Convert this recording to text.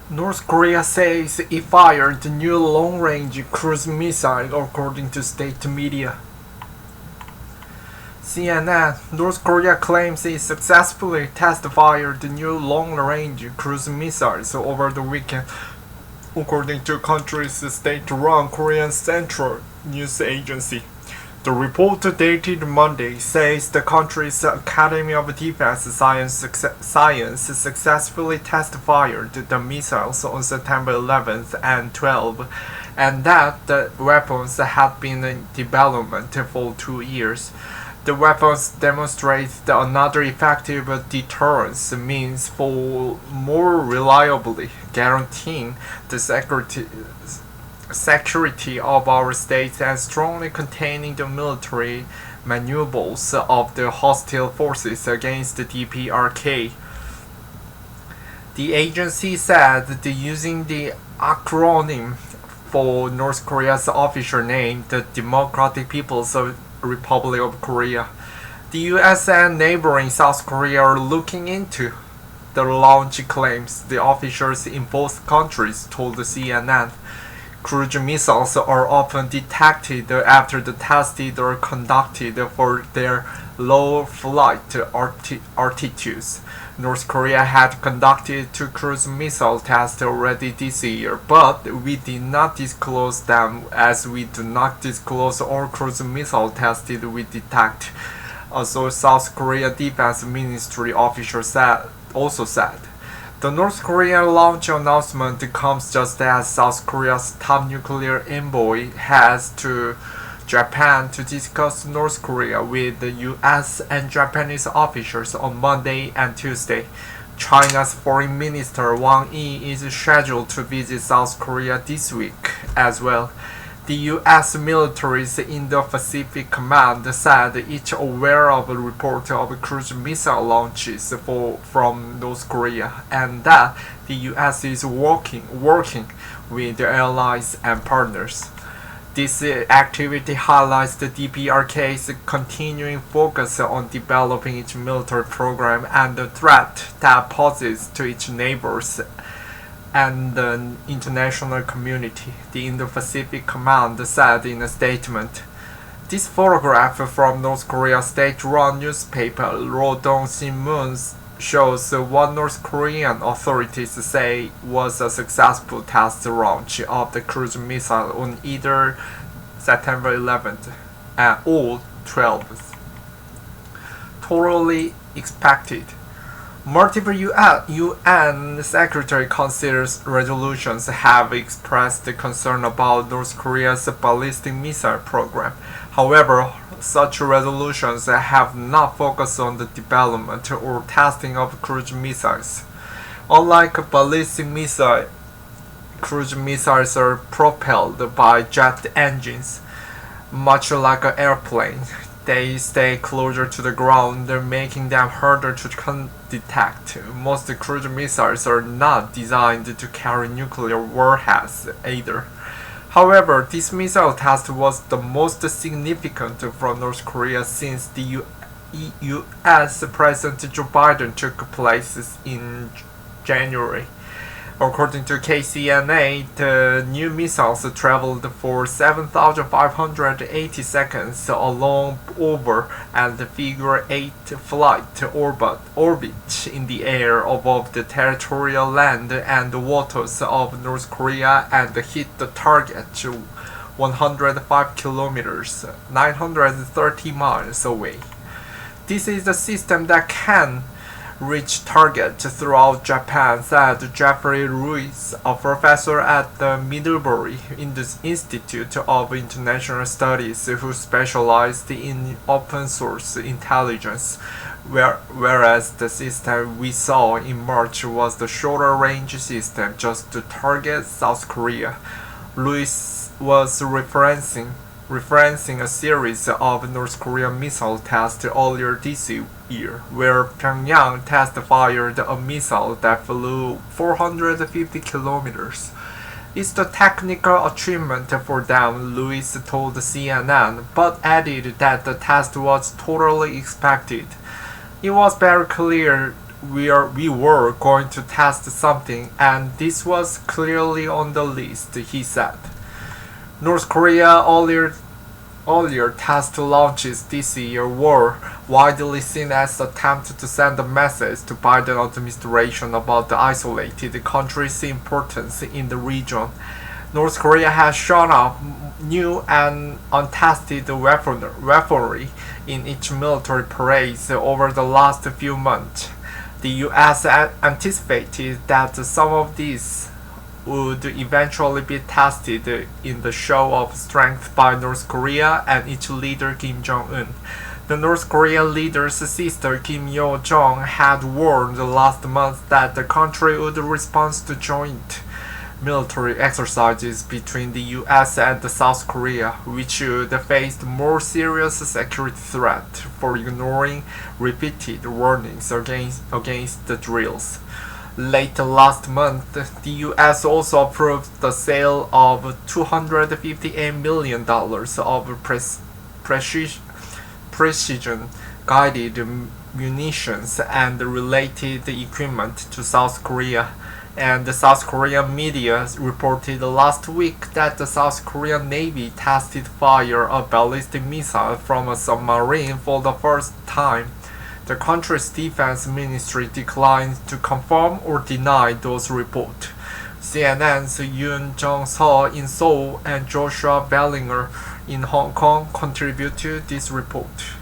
North Korea says it fired the new long-range cruise missile according to state media. CNN, North Korea claims it successfully test-fired the new long-range cruise missiles over the weekend, according to country's state-run Korean Central News Agency. The report dated Monday says the country's Academy of Defense Science successfully test-fired the missiles on September 11th and 12th, and that the weapons had been in development for 2 years. The weapons demonstrate another effective deterrence means for more reliably guaranteeing the security of our states and strongly containing the military maneuvers of the hostile forces against the DPRK. The agency said that using the acronym for North Korea's official name, the Democratic People's Republic of Korea, the US and neighboring South Korea are looking into the launch, claims the officials in both countries told the CNN. Cruise missiles are often detected after the tested or conducted for their low flight altitudes. North Korea had conducted 2 cruise missile tests already this year, but we did not disclose them as we do not disclose all cruise missile tested we detect, so South Korea Defense Ministry officials also said. The North Korean launch announcement comes just as South Korea's top nuclear envoy heads to Japan to discuss North Korea with the US and Japanese officials on Monday and Tuesday. China's Foreign Minister Wang Yi is scheduled to visit South Korea this week as well. The US military's Indo-Pacific Command said it's aware of a report of cruise missile launches from North Korea and that the US is working with the allies and partners. This activity highlights the DPRK's continuing focus on developing its military program and the threat that poses to its neighbors and the international community, the Indo-Pacific Command said in a statement. This photograph from North Korea's state-run newspaper Rodong Sinmun shows what North Korean authorities say was a successful test launch of the cruise missile on either September 11th or 12th. Totally expected. Multiple UN Secretary Council's resolutions have expressed concern about North Korea's ballistic missile program. However, such resolutions have not focused on the development or testing of cruise missiles. Unlike ballistic missiles, cruise missiles are propelled by jet engines. Much like an airplane, they stay closer to the ground, making them harder to detect. Most cruise missiles are not designed to carry nuclear warheads either. However, this missile test was the most significant from North Korea since the US President Joe Biden took place in January. According to KCNA, the new missiles traveled for 7,580 seconds along over and figure-8 flight orbit in the air above the territorial land and waters of North Korea and hit the target 105 kilometers, 930 miles away. This is the system that can reach target throughout Japan, said Jeffrey Ruiz, a professor at the Middlebury Institute of International Studies who specialized in open source intelligence, whereas the system we saw in March was the shorter range system just to target South Korea. Ruiz was referencing a series of North Korean missile tests earlier this year, where Pyongyang test-fired a missile that flew 450 kilometers. It's the technical achievement for them, Lewis told CNN, but added that the test was totally expected. It was very clear we were going to test something, and this was clearly on the list, he said. North Korea earlier test launches this year were widely seen as attempts to send a message to Biden administration about the isolated country's importance in the region. North Korea has shown up new and untested weaponry in its military parades over the last few months. The U.S. anticipated that some of these would eventually be tested in the show of strength by North Korea and its leader Kim Jong-un. The North Korean leader's sister Kim Yo-jong had warned last month that the country would respond to joint military exercises between the US and South Korea, which would face more serious security threat for ignoring repeated warnings against the drills. Late last month, the US also approved the sale of $258 million of precision-guided munitions and related equipment to South Korea, and the South Korean media reported last week that the South Korean Navy tested fire a ballistic missile from a submarine for the first time. The country's defense ministry declined to confirm or deny those reports. CNN's Yoon Jong-seo in Seoul and Joshua Bellinger in Hong Kong contributed to this report.